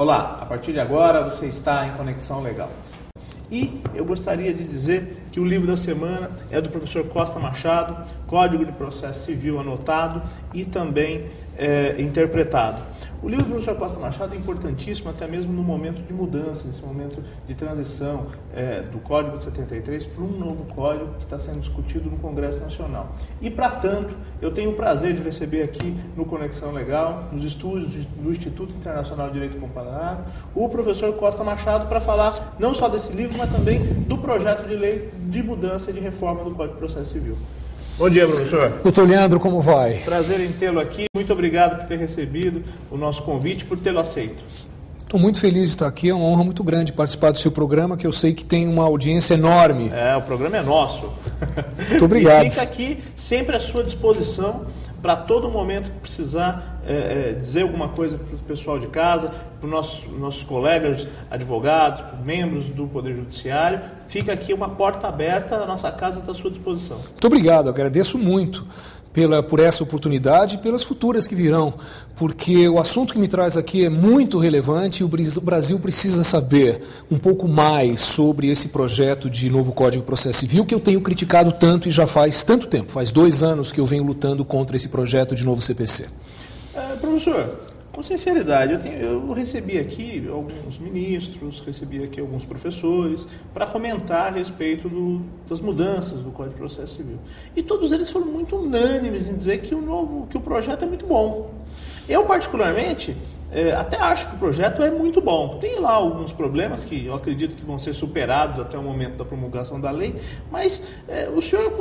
Olá, a partir de agora você está em Conexão Legal. E eu gostaria de dizer que o livro da semana é do professor Costa Machado, Código de Processo Civil anotado e também interpretado. O livro do professor Costa Machado é importantíssimo até mesmo no momento de mudança, nesse momento de transição do Código de 73 para um novo código que está sendo discutido no Congresso Nacional. E, para tanto, eu tenho o prazer de receber aqui no Conexão Legal, nos estúdios do Instituto Internacional de Direito Comparado, o professor Costa Machado para falar não só desse livro, mas também do projeto de lei de mudança e de reforma do Código de Processo Civil. Bom dia, professor. Doutor Leandro, como vai? Prazer em tê-lo aqui. Muito obrigado por ter recebido o nosso convite, por tê-lo aceito. Estou muito feliz de estar aqui. É uma honra muito grande participar do seu programa, que eu sei que tem uma audiência enorme. O programa é nosso. Muito obrigado. E fica aqui sempre à sua disposição para todo momento que precisar dizer alguma coisa para o pessoal de casa, para os nossos colegas advogados, para membros do Poder Judiciário. Fica aqui uma porta aberta, a nossa casa está à sua disposição. Muito obrigado, agradeço muito por essa oportunidade e pelas futuras que virão, porque o assunto que me traz aqui é muito relevante e o Brasil precisa saber um pouco mais sobre esse projeto de novo Código de Processo Civil que eu tenho criticado tanto e já faz tanto tempo, faz 2 anos que eu venho lutando contra esse projeto de novo CPC. Professor, com sinceridade, eu recebi aqui alguns ministros, recebi aqui alguns professores para comentar a respeito das mudanças do Código de Processo Civil. E todos eles foram muito unânimes em dizer que o projeto é muito bom. Eu, particularmente, até acho que o projeto é muito bom. Tem lá alguns problemas que eu acredito que vão ser superados até o momento da promulgação da lei, mas o senhor,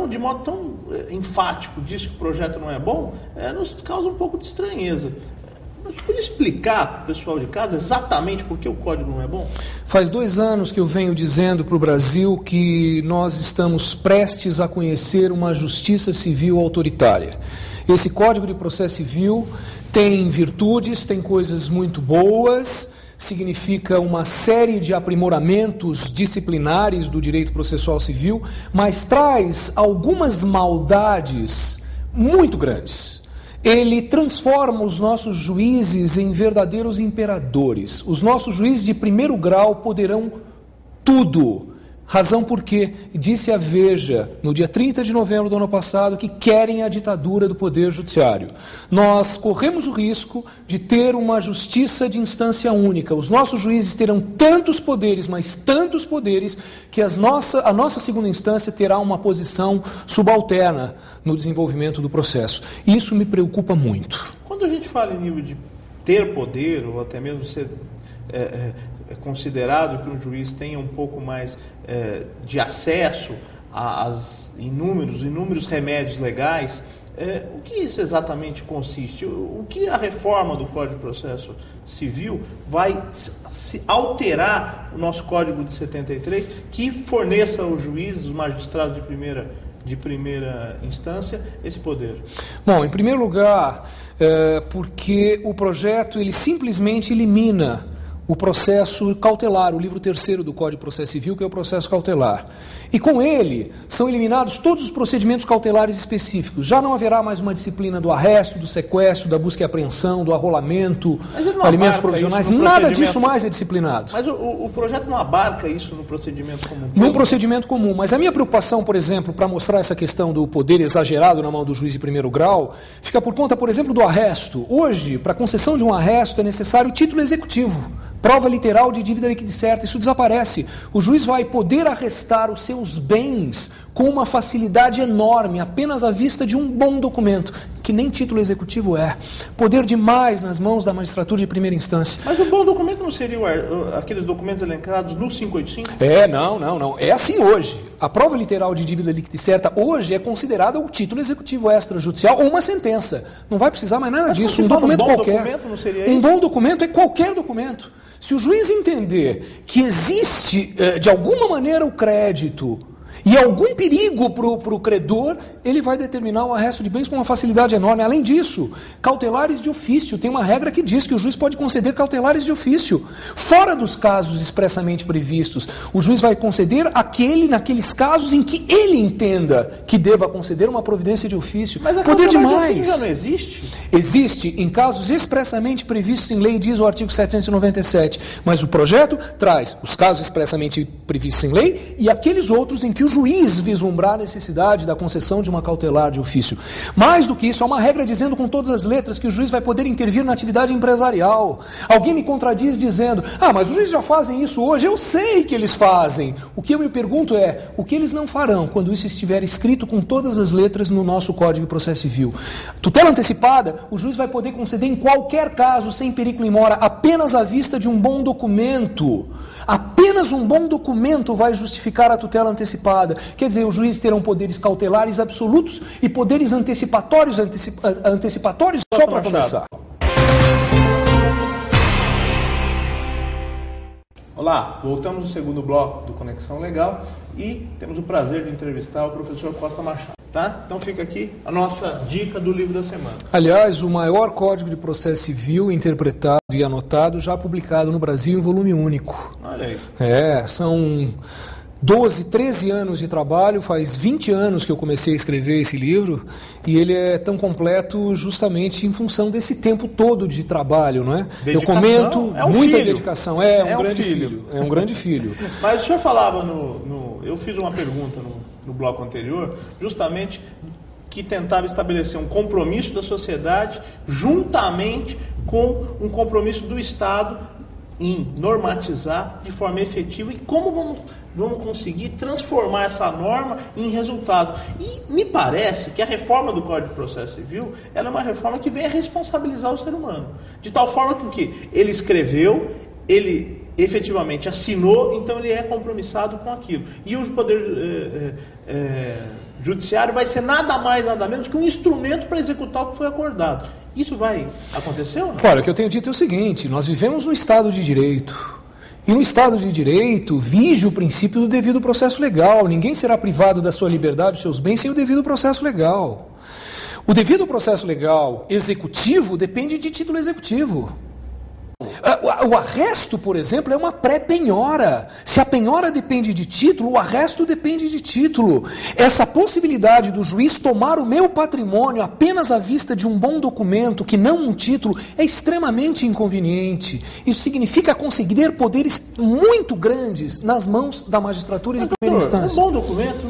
de modo tão enfático, diz que o projeto não é bom, nos causa um pouco de estranheza. Você poderia explicar para o pessoal de casa exatamente por que o código não é bom? Faz 2 anos que eu venho dizendo para o Brasil que nós estamos prestes a conhecer uma justiça civil autoritária. Esse Código de Processo Civil tem virtudes, tem coisas muito boas, significa uma série de aprimoramentos disciplinares do direito processual civil, mas traz algumas maldades muito grandes. Ele transforma os nossos juízes em verdadeiros imperadores. Os nossos juízes de primeiro grau poderão tudo. Razão porque disse a Veja, no dia 30 de novembro do ano passado, que querem a ditadura do Poder Judiciário. Nós corremos o risco de ter uma justiça de instância única. Os nossos juízes terão tantos poderes, mas tantos poderes, que a nossa segunda instância terá uma posição subalterna no desenvolvimento do processo. Isso me preocupa muito. Quando a gente fala em nível de ter poder, ou até mesmo ser é considerado que um juiz tenha um pouco mais de acesso a inúmeros remédios legais, o que isso exatamente consiste? O que a reforma do Código de Processo Civil vai alterar o nosso Código de 73, que forneça aos juízes, os magistrados de primeira instância, esse poder? Bom, em primeiro lugar, porque o projeto ele simplesmente elimina o processo cautelar, o livro 3º do Código de Processo Civil, que é o processo cautelar. E com ele são eliminados todos os procedimentos cautelares específicos. Já não haverá mais uma disciplina do arresto, do sequestro, da busca e apreensão, do arrolamento, alimentos provisionais, nada disso mais é disciplinado. Mas o projeto não abarca isso no procedimento comum? Num procedimento comum, mas a minha preocupação, por exemplo, para mostrar essa questão do poder exagerado na mão do juiz de primeiro grau, fica por conta, por exemplo, do arresto. Hoje, para a concessão de um arresto é necessário título executivo. Prova literal de dívida líquida certa, isso desaparece. O juiz vai poder arrestar os seus bens com uma facilidade enorme, apenas à vista de um bom documento, que nem título executivo é. Poder demais nas mãos da magistratura de primeira instância. Mas o bom documento não seria aqueles documentos elencados no 585? Não. É assim hoje. A prova literal de dívida líquida certa hoje é considerada o título executivo extrajudicial ou uma sentença. Não vai precisar mais nada disso. Um documento qualquer. Documento não seria um isso? Bom documento é qualquer documento. Se o juiz entender que existe, de alguma maneira, o crédito e algum perigo para o credor, ele vai determinar o arresto de bens com uma facilidade enorme. Além disso, cautelares de ofício. Tem uma regra que diz que o juiz pode conceder cautelares de ofício. Fora dos casos expressamente previstos, o juiz vai conceder naqueles casos em que ele entenda que deva conceder uma providência de ofício. Mas a poder cautelar demais. de ofício já não existe? Existe em casos expressamente previstos em lei, diz o artigo 797. Mas o projeto traz os casos expressamente previstos em lei e aqueles outros em que o juiz vislumbrar a necessidade da concessão de uma cautelar de ofício. Mais do que isso, há uma regra dizendo com todas as letras que o juiz vai poder intervir na atividade empresarial. Alguém me contradiz dizendo, mas os juízes já fazem isso hoje. Eu sei que eles fazem. O que eu me pergunto é, o que eles não farão quando isso estiver escrito com todas as letras no nosso Código de Processo Civil? Tutela antecipada, o juiz vai poder conceder em qualquer caso, sem perigo em mora, apenas à vista de um bom documento. Apenas um bom documento vai justificar a tutela antecipada. Quer dizer, os juízes terão poderes cautelares absolutos e poderes antecipatórios só para começar. Olá, voltamos no segundo bloco do Conexão Legal e temos o prazer de entrevistar o professor Costa Machado. Tá? Então fica aqui a nossa dica do livro da semana. Aliás, o maior Código de Processo Civil interpretado e anotado, já publicado no Brasil em volume único. Olha aí. São 12, 13 anos de trabalho, faz 20 anos que eu comecei a escrever esse livro, e ele é tão completo justamente em função desse tempo todo de trabalho, não é? Dedicação, eu comento muita filho. Dedicação, um grande filho. É um grande filho. Mas o senhor falava eu fiz uma pergunta no bloco anterior, justamente que tentava estabelecer um compromisso da sociedade juntamente com um compromisso do Estado em normatizar de forma efetiva e como vamos conseguir transformar essa norma em resultado. E me parece que a reforma do Código de Processo Civil ela é uma reforma que vem a responsabilizar o ser humano. De tal forma que ele escreveu, ele efetivamente assinou, então ele é compromissado com aquilo. E o Poder Judiciário vai ser nada mais, nada menos que um instrumento para executar o que foi acordado. Isso vai acontecer ou não? Olha, o que eu tenho dito é o seguinte, nós vivemos no Estado de Direito. E no Estado de Direito vige o princípio do devido processo legal. Ninguém será privado da sua liberdade, dos seus bens, sem o devido processo legal. O devido processo legal executivo depende de título executivo. O arresto, por exemplo, é uma pré-penhora. Se a penhora depende de título, o arresto depende de título. Essa possibilidade do juiz tomar o meu patrimônio apenas à vista de um bom documento, que não um título, é extremamente inconveniente. Isso significa conseguir poderes muito grandes nas mãos da magistratura de primeira instância. Um bom documento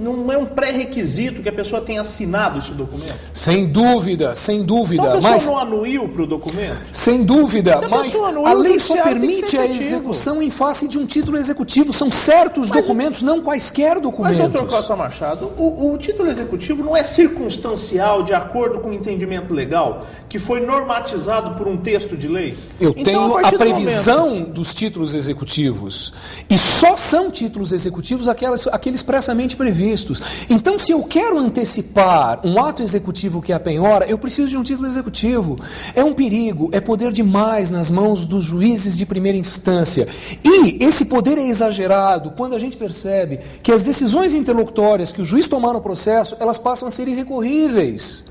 não é um pré-requisito que a pessoa tenha assinado esse documento? Sem dúvida, sem dúvida. Então a pessoa não anuiu para o documento? Sem dúvida, mas a lei só permite a efetivo. execução em face de um título executivo. São certos documentos, não quaisquer documentos. Mas, doutor Costa Machado, o título executivo não é circunstancial de acordo com o entendimento legal que foi normatizado por um texto de lei? Eu tenho a previsão dos títulos executivos. E só são títulos executivos aqueles expressamente previstos. Então, se eu quero antecipar um ato executivo que é a penhora, eu preciso de um título executivo. É um perigo, é poder demais nas mãos dos juízes de primeira instância. E esse poder é exagerado quando a gente percebe que as decisões interlocutórias que o juiz tomar no processo, elas passam a ser irrecorríveis.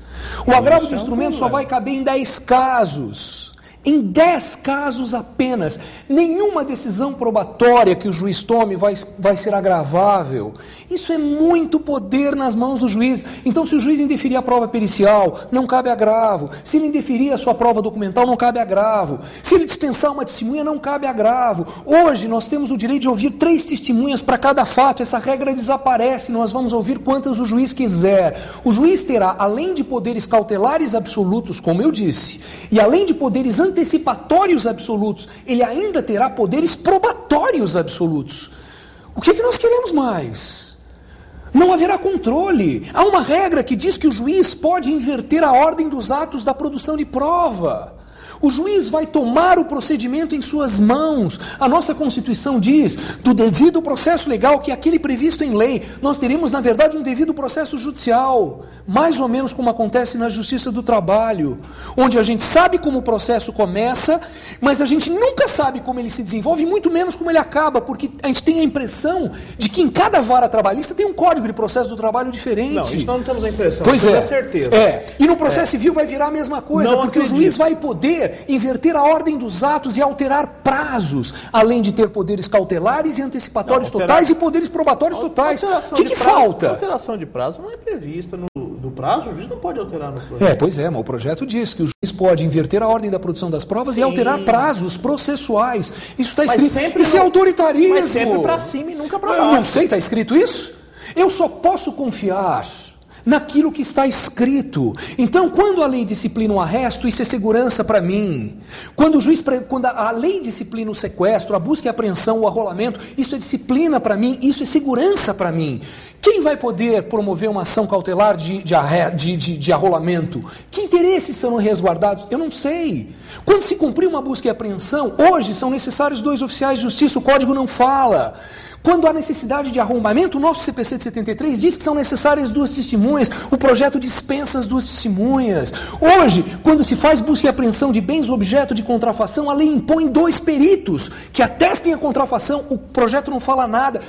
O agravo do instrumento só vai caber em 10 casos. Em 10 casos apenas. Nenhuma decisão probatória que o juiz tome vai ser agravável. Isso é muito poder nas mãos do juiz. Então, se o juiz indeferir a prova pericial, não cabe agravo. Se ele indeferir a sua prova documental, não cabe agravo. Se ele dispensar uma testemunha, não cabe agravo. Hoje, nós temos o direito de ouvir 3 testemunhas para cada fato. Essa regra desaparece. Nós vamos ouvir quantas o juiz quiser. O juiz terá, além de poderes cautelares absolutos, como eu disse, e além de poderes antecipatórios absolutos, ele ainda terá poderes probatórios absolutos. O que nós queremos mais? Não haverá controle. Há uma regra que diz que o juiz pode inverter a ordem dos atos da produção de prova. O juiz vai tomar o procedimento em suas mãos. A nossa Constituição diz, do devido processo legal, que é aquele previsto em lei, nós teremos, na verdade, um devido processo judicial, mais ou menos como acontece na Justiça do Trabalho, onde a gente sabe como o processo começa, mas a gente nunca sabe como ele se desenvolve, e muito menos como ele acaba, porque a gente tem a impressão de que em cada vara trabalhista tem um código de processo do trabalho diferente. Não, isso não temos a impressão, pois temos é, a certeza. E no processo civil vai virar a mesma coisa, Não porque acredito. o juiz vai poder inverter a ordem dos atos e alterar prazos, além de ter poderes cautelares e antecipatórios totais e poderes probatórios totais. O que falta? Alteração de prazo não é prevista no prazo, o juiz não pode alterar no projeto. Pois é, mas o projeto diz que o juiz pode inverter a ordem da produção das provas e alterar prazos processuais. Isso está escrito. Isso é autoritarismo. Mas sempre para cima e nunca para baixo. Eu não sei, está escrito isso? Eu só posso confiar naquilo que está escrito. Então, quando a lei disciplina o arresto, isso é segurança para mim. Quando a lei disciplina o sequestro, a busca e a apreensão, o arrolamento, isso é disciplina para mim, isso é segurança para mim. Quem vai poder promover uma ação cautelar de arrolamento? Que interesses são resguardados? Eu não sei. Quando se cumprir uma busca e apreensão, hoje são necessários 2 oficiais de justiça, o código não fala. Quando há necessidade de arrombamento, o nosso CPC de 73 diz que são necessárias 2 testemunhas, o projeto dispensa as 2 testemunhas. Hoje, quando se faz busca e apreensão de bens objeto de contrafação, a lei impõe 2 peritos que atestem a contrafação, o projeto não fala nada.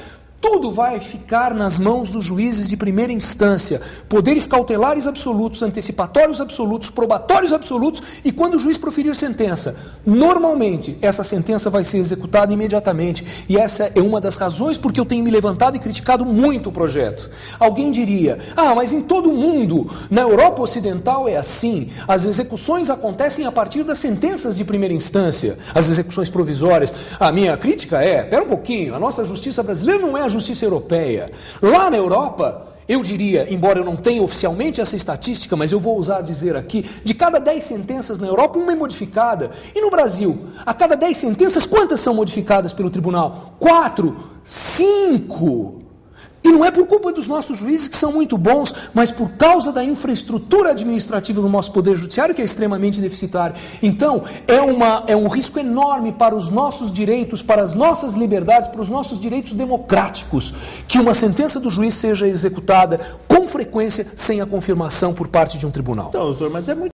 Tudo vai ficar nas mãos dos juízes de primeira instância. Poderes cautelares absolutos, antecipatórios absolutos, probatórios absolutos, e quando o juiz proferir sentença, normalmente essa sentença vai ser executada imediatamente. E essa é uma das razões porque eu tenho me levantado e criticado muito o projeto. Alguém diria, mas em todo o mundo, na Europa Ocidental é assim, as execuções acontecem a partir das sentenças de primeira instância, as execuções provisórias. A minha crítica é, pera um pouquinho, a nossa justiça brasileira não é a justiça europeia. Lá na Europa, eu diria, embora eu não tenha oficialmente essa estatística, mas eu vou usar dizer aqui, de cada 10 sentenças na Europa, uma é modificada. E no Brasil, a cada 10 sentenças, quantas são modificadas pelo tribunal? 4, 5. E não é por culpa dos nossos juízes, que são muito bons, mas por causa da infraestrutura administrativa do nosso Poder Judiciário, que é extremamente deficitário. Então, é um risco enorme para os nossos direitos, para as nossas liberdades, para os nossos direitos democráticos, que uma sentença do juiz seja executada com frequência, sem a confirmação por parte de um tribunal. Então, doutor, mas é muito